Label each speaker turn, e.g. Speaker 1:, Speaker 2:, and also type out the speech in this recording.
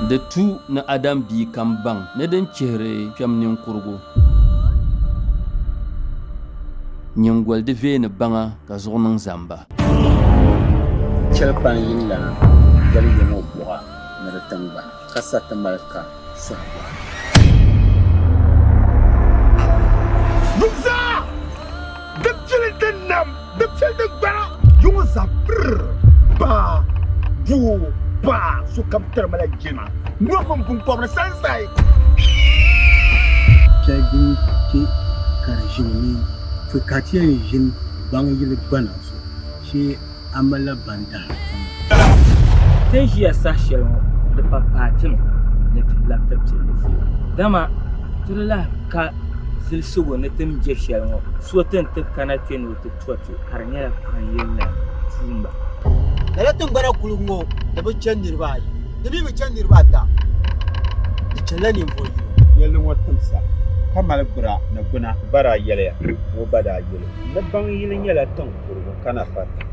Speaker 1: da tu na Adam bi kan bang na din chihre fiam ninkurgu nyingol de ve ne banga ka zuɣu niŋ zamba
Speaker 2: chelpan yilla gal yemo buha na da tangba kasa ta malka sahwa
Speaker 3: Luksa dab childen nam dab childen bara yung zapr ba bu ba su kam termala jina no pum pobre sansai
Speaker 2: chagin ki karjini fukatiya yin bang yil bana so shi amala banda
Speaker 4: tan shi ya sa shirmo da papatin da laptop ce dama turla ka silsugo na tim je shirmo so tan ta kana teno ta tuwatu har ne kan yilla tumba
Speaker 5: da tun bara kulungo da bicen nirbai da bi bicen nirbata ichelani mboyi
Speaker 2: yalin watumsa kamal bura na guna bara yele wo bada yele na bang yilin yela ton kurgo kana fata